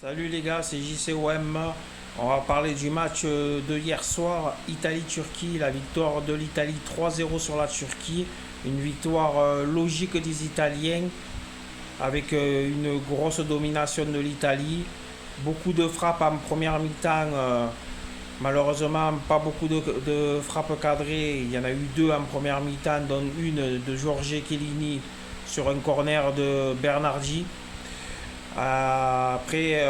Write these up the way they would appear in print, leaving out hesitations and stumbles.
Salut les gars, c'est JCOM. On va parler du match de hier soir, Italie-Turquie, la victoire de l'Italie 3-0 sur la Turquie. Une victoire logique des Italiens avec une grosse domination de l'Italie. Beaucoup de frappes en première mi-temps. Malheureusement, pas beaucoup de frappes cadrées. Il y en a eu deux en première mi-temps, dont une de Jorge Chiellini sur un corner de Bernardi. Après,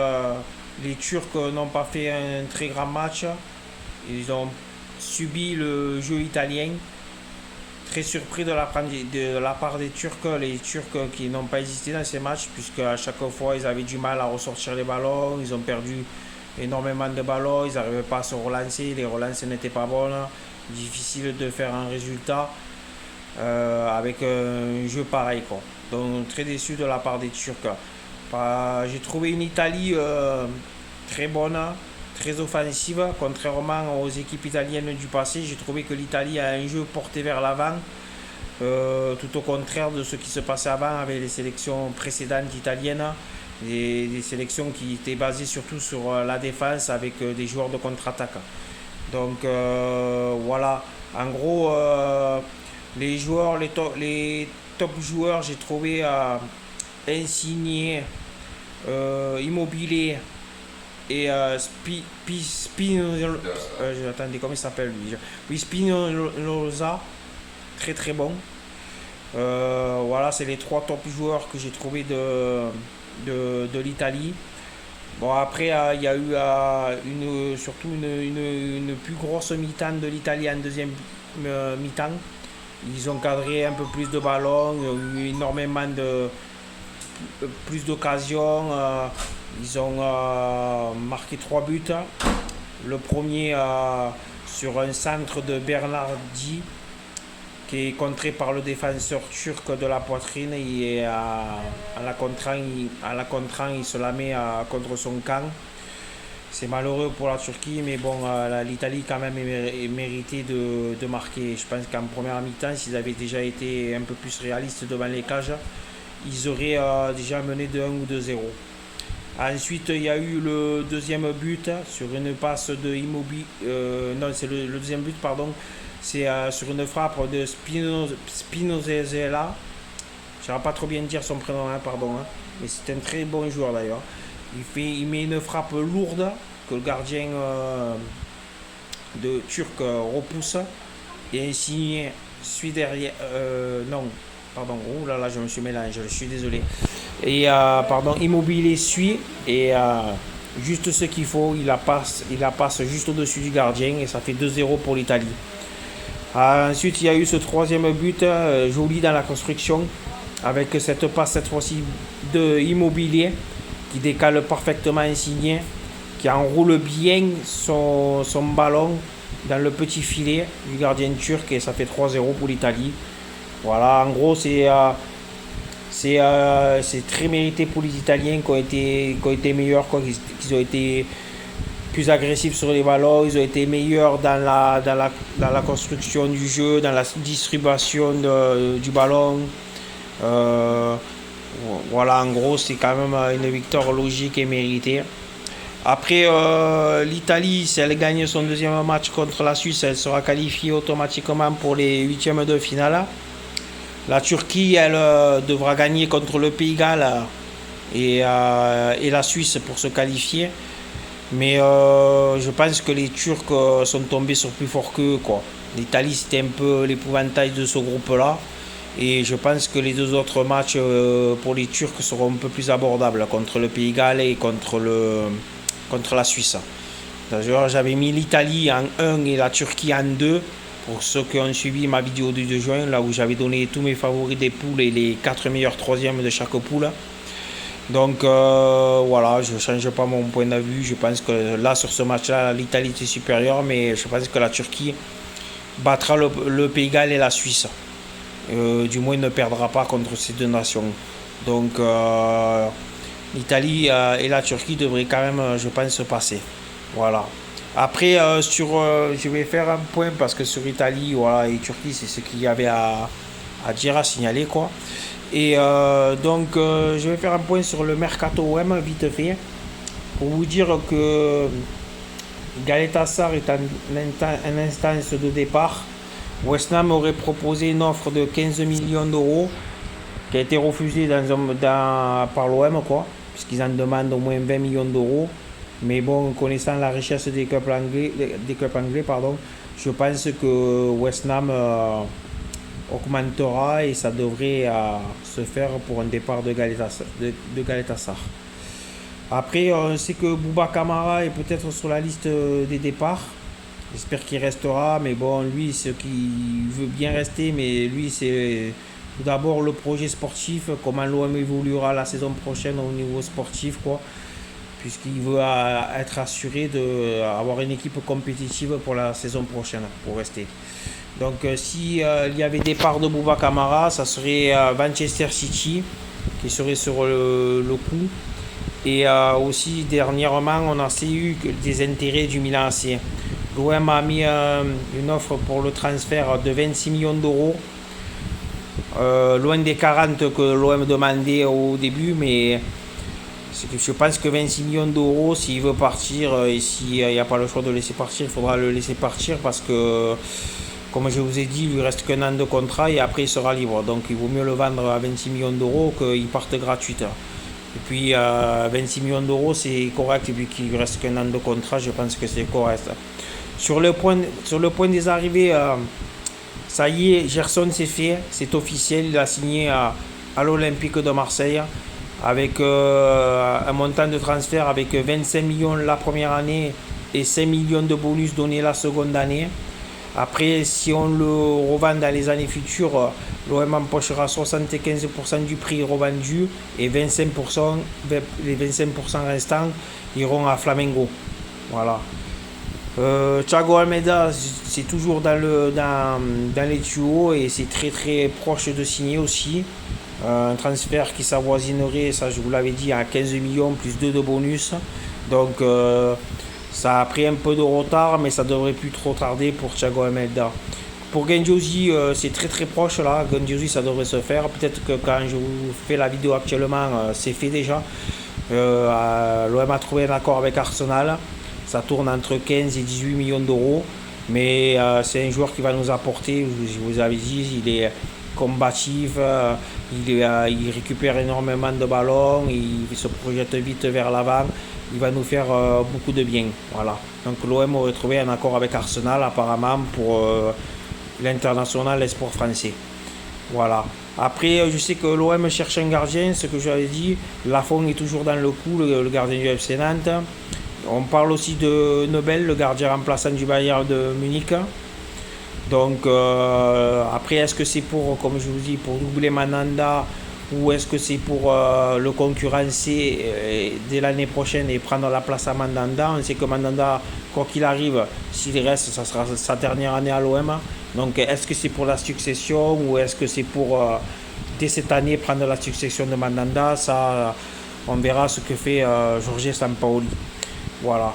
les Turcs n'ont pas fait un très grand match. Ils ont subi le jeu italien. Très surpris de la part des Turcs, les Turcs qui n'ont pas hésité dans ces matchs, puisque à chaque fois ils avaient du mal à ressortir les ballons. Ils ont perdu énormément de ballons, ils n'arrivaient pas à se relancer, les relances n'étaient pas bonnes. Difficile de faire un résultat avec un jeu pareil, quoi. Donc très déçu de la part des Turcs. J'ai trouvé une Italie très bonne, très offensive, contrairement aux équipes italiennes du passé. J'ai trouvé que l'Italie a un jeu porté vers l'avant, tout au contraire de ce qui se passait avant avec les sélections précédentes italiennes, des sélections qui étaient basées surtout sur la défense avec des joueurs de contre-attaque. Donc voilà, en gros, les top joueurs, j'ai trouvé Insigne, Immobilier et attendez, comment il s'appelle lui? Oui, Spinoza, très très bon. Voilà, c'est les trois top joueurs que j'ai trouvé de l'Italie. Bon, après, il y a eu surtout une plus grosse mi-temps de l'Italie en deuxième mi-temps. Ils ont cadré un peu plus de ballons, ils ont eu énormément de plus d'occasions. Ils ont marqué 3 buts. Le premier sur un centre de Bernardi qui est contré par le défenseur turc de la poitrine et à la contrant, il se la met contre son camp. C'est malheureux pour la Turquie, mais bon, l'Italie quand même est mérité de marquer. Je pense qu'en première mi-temps, s'ils avaient déjà été un peu plus réalistes devant les cages, ils auraient déjà mené de 1 ou 2-0. Ensuite, il y a eu le deuxième but sur une passe de Immobile. Non, c'est le deuxième but, pardon. C'est sur une frappe de Spinozella. Je ne sais pas trop bien dire son prénom, hein, pardon. Hein. Mais c'est un très bon joueur d'ailleurs. Il met une frappe lourde que le gardien de Turc repousse. Et Insigne suit derrière. Non, pardon. Oh là là, je me suis mélangé, je suis désolé. Et pardon, Immobilier suit et juste ce qu'il faut, il la passe juste au-dessus du gardien et ça fait 2-0 pour l'Italie. Ensuite, il y a eu ce troisième but joli dans la construction avec cette passe cette fois-ci de Immobilier qui décale parfaitement Insigne, qui enroule bien son ballon dans le petit filet du gardien turc et ça fait 3-0 pour l'Italie. Voilà, en gros, c'est très mérité pour les Italiens qui ont été meilleurs, quoi, qu'ils ont été plus agressifs sur les ballons, ils ont été meilleurs dans la construction du jeu, dans la distribution du ballon. Voilà, en gros, c'est quand même une victoire logique et méritée. Après, l'Italie, si elle gagne son deuxième match contre la Suisse, elle sera qualifiée automatiquement pour les huitièmes de finale. La Turquie, elle devra gagner contre le Pays de Galles et la Suisse pour se qualifier. Mais je pense que les Turcs sont tombés sur plus fort qu'eux, quoi. L'Italie, c'était un peu l'épouvantail de ce groupe-là. Et je pense que les deux autres matchs pour les Turcs seront un peu plus abordables contre le Pays de Galles et contre la Suisse. D'ailleurs, j'avais mis l'Italie en 1 et la Turquie en 2. Pour ceux qui ont suivi ma vidéo du 2 juin, là où j'avais donné tous mes favoris des poules et les 4 meilleurs troisièmes de chaque poule. Donc voilà, je ne change pas mon point de vue. Je pense que là, sur ce match-là, l'Italie était supérieure, mais je pense que la Turquie battra le Pays de Galles et la Suisse. Du moins, ne perdra pas contre ces deux nations. Donc l'Italie et la Turquie devraient quand même, je pense, se passer. Voilà. Après, je vais faire un point parce que sur Italie voilà, et Turquie, c'est ce qu'il y avait à dire, à signaler, quoi. Et donc, je vais faire un point sur le Mercato OM, vite fait. Pour vous dire que Galatasaray est en instance de départ, West Ham aurait proposé une offre de 15 millions d'euros qui a été refusée par l'OM, quoi, puisqu'ils en demandent au moins 20 millions d'euros. Mais bon, connaissant la richesse des clubs anglais, pardon, je pense que West Ham augmentera et ça devrait se faire pour un départ de Galatasaray. Après, on sait que Bouba Kamara est peut-être sur la liste des départs. J'espère qu'il restera, mais bon, lui, ce qui veut bien rester, mais lui, c'est tout d'abord le projet sportif, comment l'OM évoluera la saison prochaine au niveau sportif, quoi, puisqu'il veut être assuré d'avoir une équipe compétitive pour la saison prochaine, pour rester. Donc, s'il y avait départ de Bouba Kamara, ça serait Manchester City qui serait sur le coup. Et aussi, dernièrement, on a eu des intérêts du Milan AC. L'OM a mis une offre pour le transfert de 26 millions d'euros. Loin des 40 que l'OM demandait au début, mais je pense que 26 millions d'euros, s'il veut partir et s'il n'y a pas le choix de le laisser partir, il faudra le laisser partir parce que, comme je vous ai dit, il lui reste qu'un an de contrat et après il sera libre. Donc il vaut mieux le vendre à 26 millions d'euros qu'il parte gratuitement. Et puis 26 millions d'euros, c'est correct, et puis qu'il lui reste qu'un an de contrat, je pense que c'est correct. Sur le point des arrivées, ça y est, Gerson c'est fait, c'est officiel, il a signé à l'Olympique de Marseille avec un montant de transfert avec 25 millions la première année et 5 millions de bonus donnés la seconde année. Après, si on le revend dans les années futures, l'OM empochera 75% du prix revendu et 25%, les 25% restants iront à Flamengo. Voilà. Thiago Almeida, c'est toujours dans les tuyaux et c'est très très proche de signer aussi. Un transfert qui s'avoisinerait, ça je vous l'avais dit, à 15 millions plus 2 de bonus. Donc ça a pris un peu de retard, mais ça devrait plus trop tarder pour Thiago Almeida. Pour Guendouzi, c'est très très proche là. Guendouzi, ça devrait se faire. Peut-être que quand je vous fais la vidéo actuellement, c'est fait déjà. L'OM a trouvé un accord avec Arsenal. Ça tourne entre 15 et 18 millions d'euros. Mais c'est un joueur qui va nous apporter, je vous avais dit, il est combatif, il récupère énormément de ballons, il se projette vite vers l'avant. Il va nous faire beaucoup de bien. Voilà. Donc l'OM aurait trouvé un accord avec Arsenal apparemment pour l'international espoir français. Voilà. Après, je sais que l'OM cherche un gardien, ce que j'avais dit. Lafont est toujours dans le coup, le gardien du FC Nantes. On parle aussi de Nobel, le gardien remplaçant du Bayern de Munich. Donc après, est-ce que c'est pour, comme je vous dis, pour doubler Mandanda ou est-ce que c'est pour le concurrencer dès l'année prochaine et prendre la place à Mandanda? On sait que Mandanda, quoi qu'il arrive, s'il reste, ça sera sa dernière année à l'OM. Donc est-ce que c'est pour la succession ou est-ce que c'est pour, dès cette année, prendre la succession de Mandanda? Ça, on verra ce que fait Jorge Sampaoli. Voilà.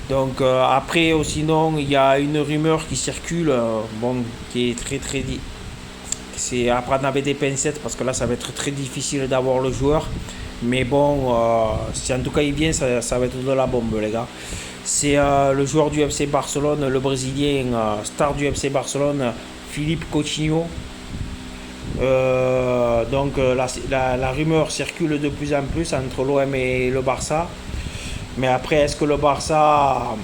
Donc après, sinon, il y a une rumeur qui circule, qui est très très... C'est à prendre avec des pincettes parce que là, ça va être très difficile d'avoir le joueur. Mais bon, si en tout cas il vient, ça va être de la bombe, les gars. C'est le joueur du FC Barcelone, le Brésilien, star du FC Barcelone, Philippe Coutinho. Donc la rumeur circule de plus en plus entre l'OM et le Barça. Mais après, est-ce que le Barça,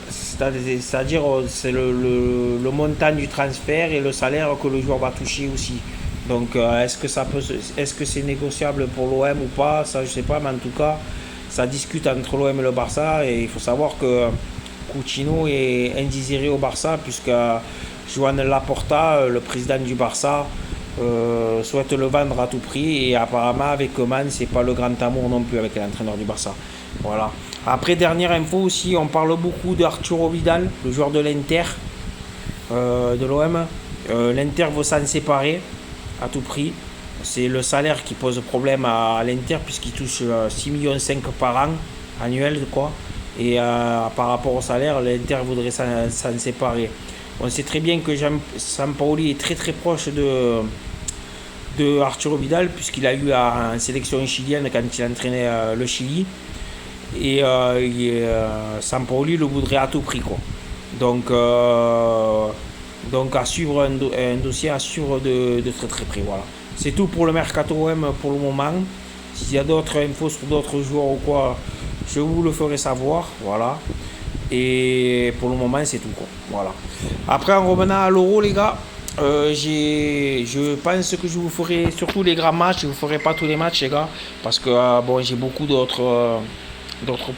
c'est-à-dire c'est le montant du transfert et le salaire que le joueur va toucher aussi. Donc est-ce que c'est négociable pour l'OM ou pas? Ça je sais pas, mais en tout cas ça discute entre l'OM et le Barça et il faut savoir que Coutinho est indésiré au Barça puisque Joan Laporta, le président du Barça, souhaite le vendre à tout prix et apparemment avec Koeman c'est pas le grand amour non plus avec l'entraîneur du Barça. Voilà. Après, dernière info aussi, on parle beaucoup d'Arturo Vidal, le joueur de l'Inter, de l'OM. L'Inter veut s'en séparer à tout prix. C'est le salaire qui pose problème à l'Inter puisqu'il touche 6,5 millions par an, annuel quoi. Et par rapport au salaire, l'Inter voudrait s'en séparer. On sait très bien que Sampaoli est très très proche de Arturo Vidal puisqu'il a eu en sélection chilienne quand il entraînait le Chili. Et Sampaoli le voudrait à tout prix, quoi. Donc, donc à suivre un dossier à suivre de très très près. Voilà. C'est tout pour le Mercato OM pour le moment. S'il y a d'autres infos sur d'autres joueurs ou quoi, je vous le ferai savoir. Voilà. Et pour le moment, c'est tout, quoi. Voilà. Après, en revenant à l'Euro, les gars, je pense que je vous ferai surtout les grands matchs. Je vous ferai pas tous les matchs, les gars, parce que bon, j'ai beaucoup d'autres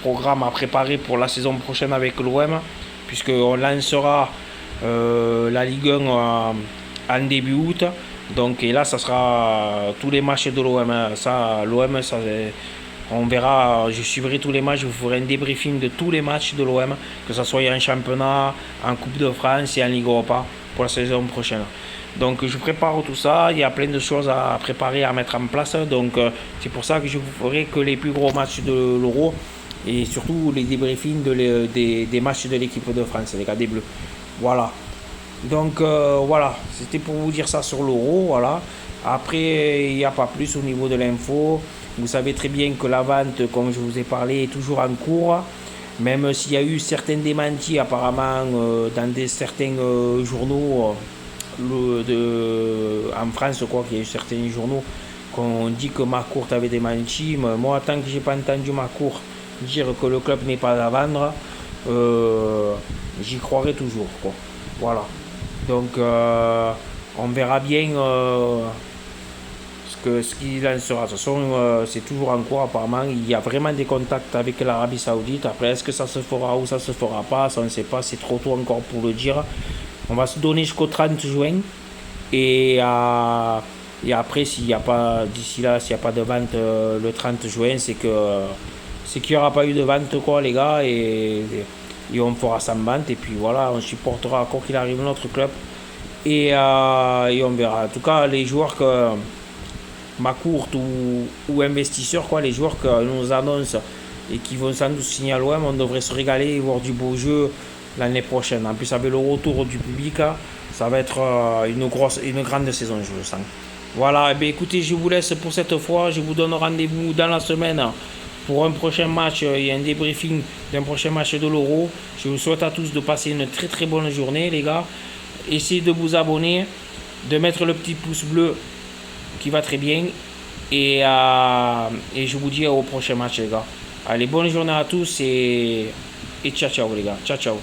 programmes à préparer pour la saison prochaine avec l'OM, puisqu'on lancera la Ligue 1 en début août. Donc, et là, ça sera tous les matchs de l'OM. Ça, l'OM, ça, on verra, je suivrai tous les matchs, je vous ferai un débriefing de tous les matchs de l'OM, que ce soit en championnat, en Coupe de France et en Ligue Europa pour la saison prochaine. Donc je prépare tout ça, il y a plein de choses à préparer, à mettre en place. Donc c'est pour ça que je vous ferai que les plus gros matchs de l'Euro et surtout les débriefings des matchs de l'équipe de France, les gars des Bleus. Voilà. Donc voilà, c'était pour vous dire ça sur l'Euro. Voilà. Après, il n'y a pas plus au niveau de l'info. Vous savez très bien que la vente, comme je vous ai parlé, est toujours en cours. Même s'il y a eu certains démentis apparemment dans certains journaux en France, quoi, qu'il y a eu certains journaux qu'on dit que Marcourt avait démenti. Mais moi, tant que j'ai pas entendu Marcourt dire que le club n'est pas à vendre, j'y croirai toujours, quoi. Voilà. Donc, on verra bien ce qu'il en sera. De toute façon, c'est toujours en cours apparemment. Il y a vraiment des contacts avec l'Arabie Saoudite. Après, est-ce que ça se fera ou ça se fera pas, ça on ne sait pas. C'est trop tôt encore pour le dire. On va se donner jusqu'au 30 juin. Et après, s'il n'y a pas, d'ici là, s'il n'y a pas de vente le 30 juin, c'est qu'il n'y aura pas eu de vente, quoi, les gars. Et on fera sans vente. Et puis voilà, on supportera, quoi qu'il arrive, notre club. Et on verra. En tout cas, les joueurs que Macourt ou investisseurs, quoi, les joueurs que nous annoncent et qui vont sans doute signer à l'OM, on devrait se régaler et voir du beau jeu l'année prochaine. En plus, avec le retour du public, ça va être une grande saison, je le sens. Voilà, et bien, écoutez, je vous laisse pour cette fois. Je vous donne rendez-vous dans la semaine pour un prochain match et un débriefing d'un prochain match de l'Euro. Je vous souhaite à tous de passer une très très bonne journée, les gars. Essayez de vous abonner, de mettre le petit pouce bleu qui va très bien. Et je vous dis au prochain match, les gars. Allez, bonne journée à tous et ciao ciao, les gars. Ciao ciao.